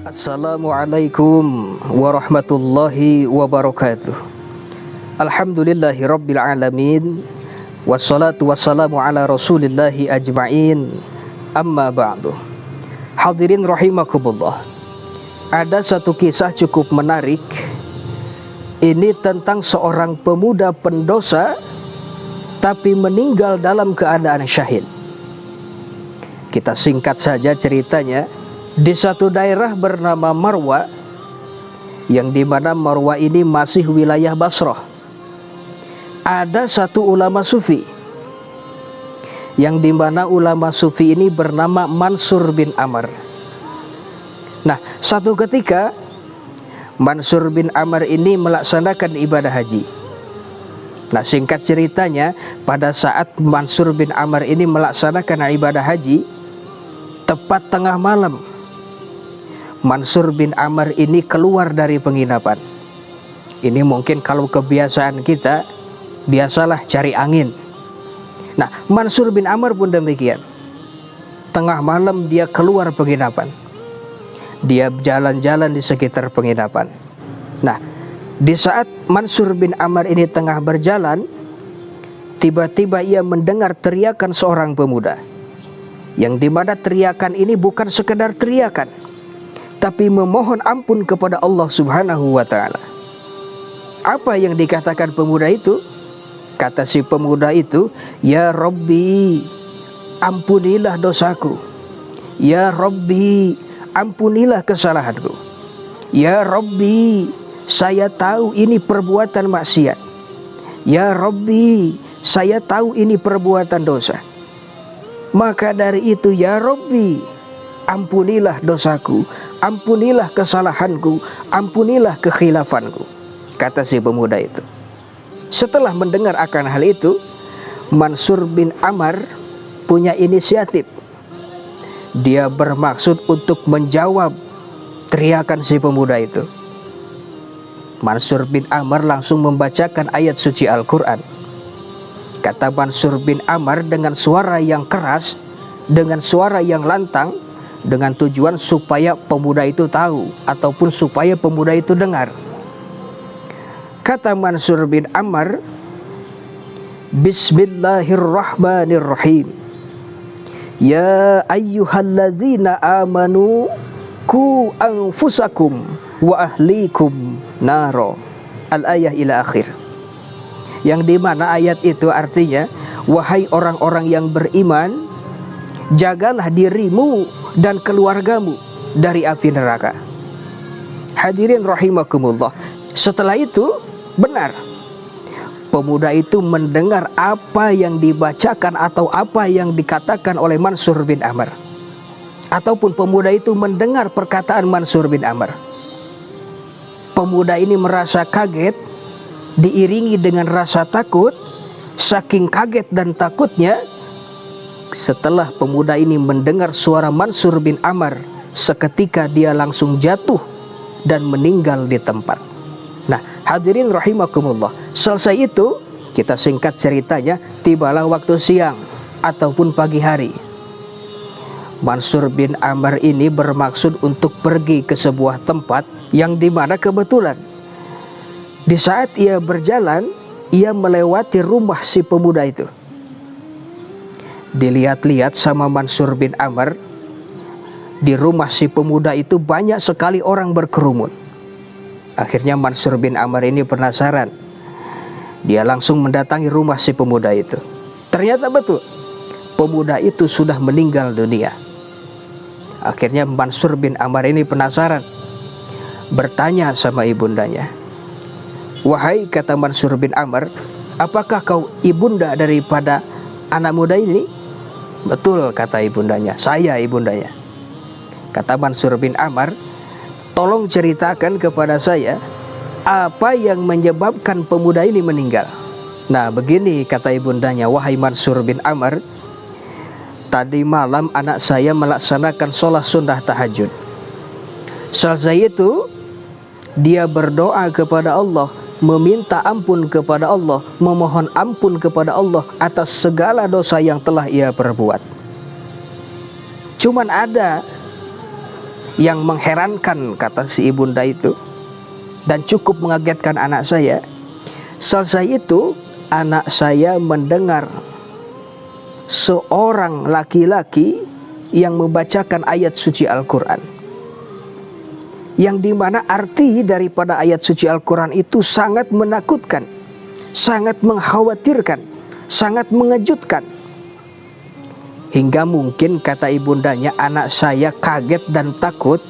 Assalamualaikum warahmatullahi wabarakatuh. Alhamdulillahi rabbil alamin. Wassalatu wassalamu ala rasulillahi ajma'in. Amma ba'du. Hadirin rahimakumullah. Ada satu kisah cukup menarik. Ini tentang seorang pemuda pendosa tapi meninggal dalam keadaan syahid. Kita singkat saja ceritanya. Di satu daerah bernama Marwa, yang dimana Marwa ini masih wilayah Basrah, ada satu ulama sufi, yang dimana ulama sufi ini bernama Mansur bin Amr. Nah, satu ketika Mansur bin Amr ini melaksanakan ibadah haji. Nah, singkat ceritanya, pada saat Mansur bin Amr ini melaksanakan ibadah haji, tepat tengah malam, Mansur bin Amr ini keluar dari penginapan. Ini mungkin kalau kebiasaan kita, biasalah cari angin. Nah, Mansur bin Amr pun demikian. Tengah malam dia keluar penginapan. Dia jalan-jalan di sekitar penginapan. Nah, di saat Mansur bin Amr ini tengah berjalan, tiba-tiba ia mendengar teriakan seorang pemuda. Yang dimana teriakan ini bukan sekedar teriakan, tapi memohon ampun kepada Allah Subhanahu wa ta'ala. Apa yang dikatakan pemuda itu? Kata si pemuda itu, "Ya Rabbi, ampunilah dosaku. Ya Rabbi, ampunilah kesalahanku. Ya Rabbi, saya tahu ini perbuatan maksiat. Ya Rabbi, saya tahu ini perbuatan dosa. Maka dari itu, ya Rabbi, ampunilah dosaku, ampunilah kesalahanku, ampunilah kekhilafanku," kata si pemuda itu. Setelah mendengar akan hal itu, Mansur bin Amr punya inisiatif. Dia bermaksud untuk menjawab teriakan si pemuda itu. Mansur bin Amr langsung membacakan ayat suci Al-Quran. Kata Mansur bin Amr dengan suara yang keras, dengan suara yang lantang, dengan tujuan supaya pemuda itu tahu ataupun supaya pemuda itu dengar. Kata Mansur bin Amr, "Bismillahirrahmanirrahim. Ya ayyuhallazina amanu ku anfusakum wa ahlikum naro." Al-ayah ila akhir. Yang dimana ayat itu artinya, wahai orang-orang yang beriman, jagalah dirimu dan keluargamu dari api neraka. Hadirin rahimakumullah. Setelah itu, benar, pemuda itu mendengar apa yang dibacakan atau apa yang dikatakan oleh Mansur bin Amr. Ataupun pemuda itu mendengar perkataan Mansur bin Amr. Pemuda ini merasa kaget, diiringi dengan rasa takut. Saking kaget dan takutnya, setelah pemuda ini mendengar suara Mansur bin Amr, seketika dia langsung jatuh dan meninggal di tempat. Nah, hadirin rahimakumullah, selesai itu, kita singkat ceritanya, tibalah waktu siang ataupun pagi hari. Mansur bin Amr ini bermaksud untuk pergi ke sebuah tempat yang dimana kebetulan di saat ia berjalan, ia melewati rumah si pemuda itu. Dilihat-lihat sama Mansur bin Amr, di rumah si pemuda itu banyak sekali orang berkerumun. Akhirnya Mansur bin Amr ini penasaran. Dia langsung mendatangi rumah si pemuda itu. Ternyata betul, pemuda itu sudah meninggal dunia. Akhirnya Mansur bin Amr ini penasaran, bertanya sama ibundanya. "Wahai," kata Mansur bin Amr, "apakah kau ibunda daripada anak muda ini?" "Betul," kata ibundanya, "saya ibundanya." Kata Mansur bin Amr, "Tolong ceritakan kepada saya apa yang menyebabkan pemuda ini meninggal." Nah, begini kata ibundanya, "Wahai Mansur bin Amr, tadi malam anak saya melaksanakan sholat sunnah tahajud. Selesai itu, dia berdoa kepada Allah, meminta ampun kepada Allah, memohon ampun kepada Allah atas segala dosa yang telah ia perbuat. Cuman ada yang mengherankan, kata si ibunda itu, dan cukup mengagetkan anak saya. Selesai itu anak saya mendengar seorang laki-laki yang membacakan ayat suci Al-Quran, yang dimana arti daripada ayat suci Al-Quran itu sangat menakutkan, sangat mengkhawatirkan, sangat mengejutkan. Hingga mungkin, kata ibundanya, anak saya kaget dan takut.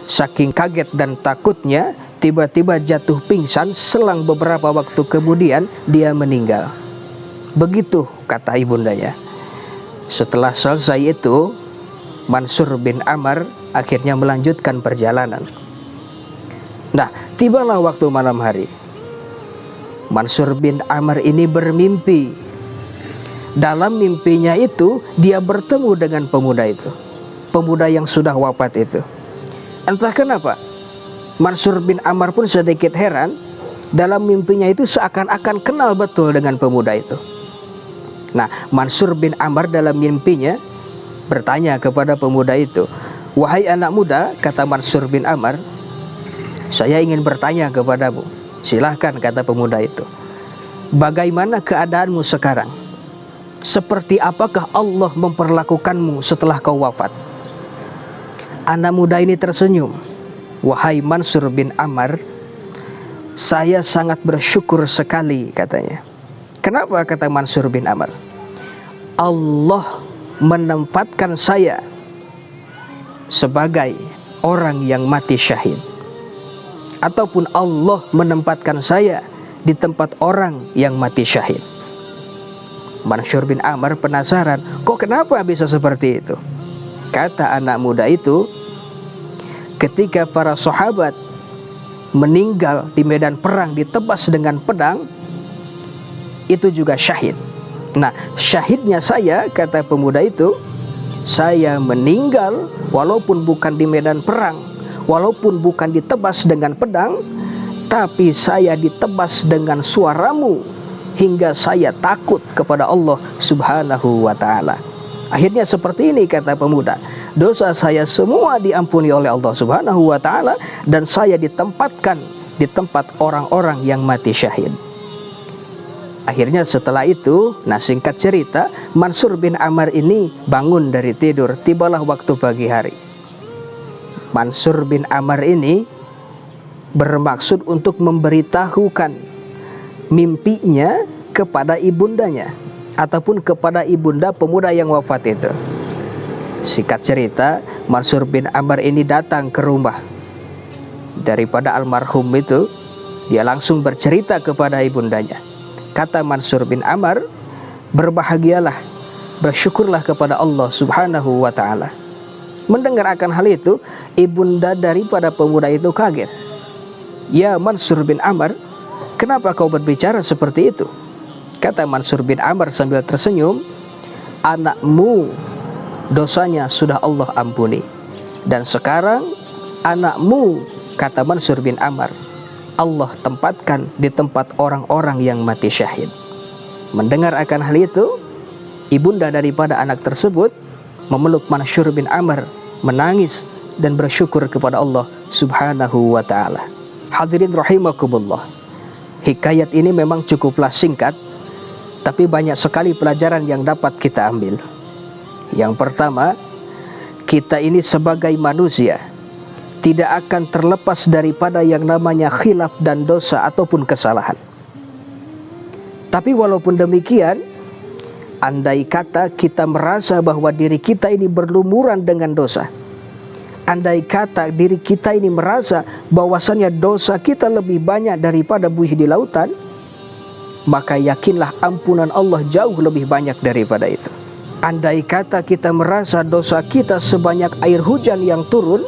Saking kaget dan takutnya, tiba-tiba jatuh pingsan. Selang beberapa waktu kemudian dia meninggal. Begitu kata ibundanya. Setelah selesai itu, Mansur bin Amr akhirnya melanjutkan perjalanan. Nah, tibalah waktu malam hari. Mansur bin Amr ini bermimpi. Dalam mimpinya itu dia bertemu dengan pemuda itu, pemuda yang sudah wafat itu. Entah kenapa Mansur bin Amr pun sedikit heran. Dalam mimpinya itu seakan-akan kenal betul dengan pemuda itu. Nah, Mansur bin Amr dalam mimpinya bertanya kepada pemuda itu, "Wahai anak muda," kata Mansur bin Amr, "saya ingin bertanya kepadamu." "Silahkan," kata pemuda itu. "Bagaimana keadaanmu sekarang? Seperti apakah Allah memperlakukanmu setelah kau wafat?" Anak muda ini tersenyum. "Wahai Mansur bin Amr, saya sangat bersyukur sekali," katanya. "Kenapa?" kata Mansur bin Amr. "Allah menempatkan saya sebagai orang yang mati syahid, ataupun Allah menempatkan saya di tempat orang yang mati syahid." Mansur bin Amr penasaran, kok kenapa bisa seperti itu? Kata anak muda itu, ketika para sahabat meninggal di medan perang ditebas dengan pedang, itu juga syahid. Nah, syahidnya saya, kata pemuda itu, saya meninggal walaupun bukan di medan perang, walaupun bukan ditebas dengan pedang, tapi saya ditebas dengan suaramu, hingga saya takut kepada Allah Subhanahu wa ta'ala. Akhirnya seperti ini, kata pemuda, dosa saya semua diampuni oleh Allah Subhanahu wa ta'ala, dan saya ditempatkan di tempat orang-orang yang mati syahid. Akhirnya setelah itu, nah singkat cerita, Mansur bin Amr ini bangun dari tidur. Tibalah waktu pagi hari. Mansur bin Amr ini bermaksud untuk memberitahukan mimpinya kepada ibundanya, ataupun kepada ibunda pemuda yang wafat itu. Singkat cerita, Mansur bin Amr ini datang ke rumah daripada almarhum itu. Dia langsung bercerita kepada ibundanya. Kata Mansur bin Amr, berbahagialah, bersyukurlah kepada Allah Subhanahu wa ta'ala. Mendengar akan hal itu, ibunda daripada pemuda itu kaget. "Ya Mansur bin Amr, kenapa kau berbicara seperti itu?" Kata Mansur bin Amr sambil tersenyum, "Anakmu dosanya sudah Allah ampuni, dan sekarang anakmu," kata Mansur bin Amr, "Allah tempatkan di tempat orang-orang yang mati syahid." Mendengar akan hal itu, ibunda daripada anak tersebut memeluk Mansur bin Amr, menangis dan bersyukur kepada Allah Subhanahu wa ta'ala. Hadirin rahimakumullah, hikayat ini memang cukuplah singkat, tapi banyak sekali pelajaran yang dapat kita ambil. Yang pertama, kita ini sebagai manusia tidak akan terlepas daripada yang namanya khilaf dan dosa ataupun kesalahan. Tapi walaupun demikian, andai kata kita merasa bahwa diri kita ini berlumuran dengan dosa, andai kata diri kita ini merasa bahwasannya dosa kita lebih banyak daripada buih di lautan, maka yakinlah ampunan Allah jauh lebih banyak daripada itu. Andai kata kita merasa dosa kita sebanyak air hujan yang turun,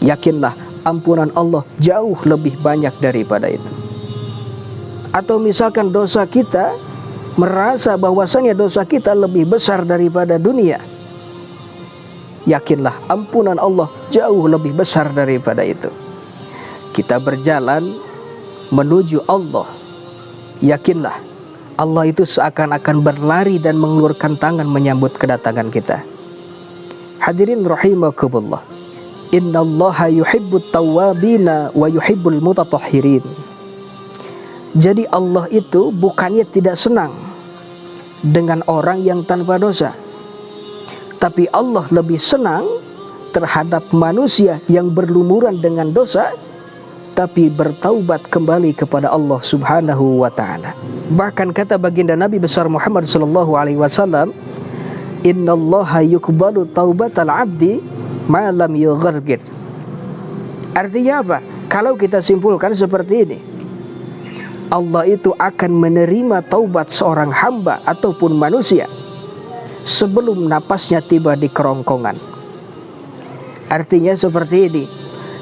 yakinlah ampunan Allah jauh lebih banyak daripada itu. Atau misalkan dosa kita merasa bahwasannya dosa kita lebih besar daripada dunia, yakinlah ampunan Allah jauh lebih besar daripada itu. Kita berjalan menuju Allah, yakinlah Allah itu seakan-akan berlari dan mengeluarkan tangan menyambut kedatangan kita. Hadirin rahimakumullah, Innallaha yuhibbut tawwabina wa yuhibbul mutatahhirin. Jadi Allah itu bukannya tidak senang dengan orang yang tanpa dosa, tapi Allah lebih senang terhadap manusia yang berlumuran dengan dosa tapi bertaubat kembali kepada Allah Subhanahu wa taala. Bahkan kata baginda Nabi besar Muhammad sallallahu alaihi wasallam, "Innallaha yuqbalu taubatal 'abdi ma lam yughargir." Artinya apa? Kalau kita simpulkan seperti ini, Allah itu akan menerima taubat seorang hamba ataupun manusia sebelum napasnya tiba di kerongkongan. Artinya seperti ini,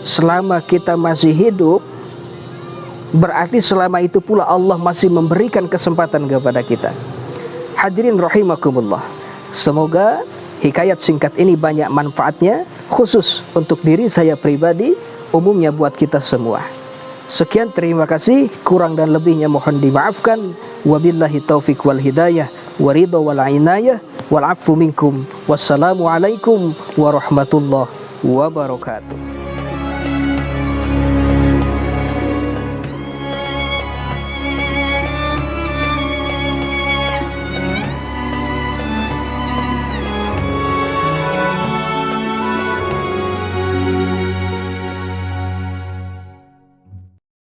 selama kita masih hidup, berarti selama itu pula Allah masih memberikan kesempatan kepada kita. Hadirin rahimakumullah, semoga hikayat singkat ini banyak manfaatnya, khusus untuk diri saya pribadi, umumnya buat kita semua. Sekian, terima kasih, kurang dan lebihnya mohon dimaafkan. Wabillahi taufiq wal hidayah, waridho wal inayah, wal afu minkum. Wassalamualaikum warahmatullahi wabarakatuh.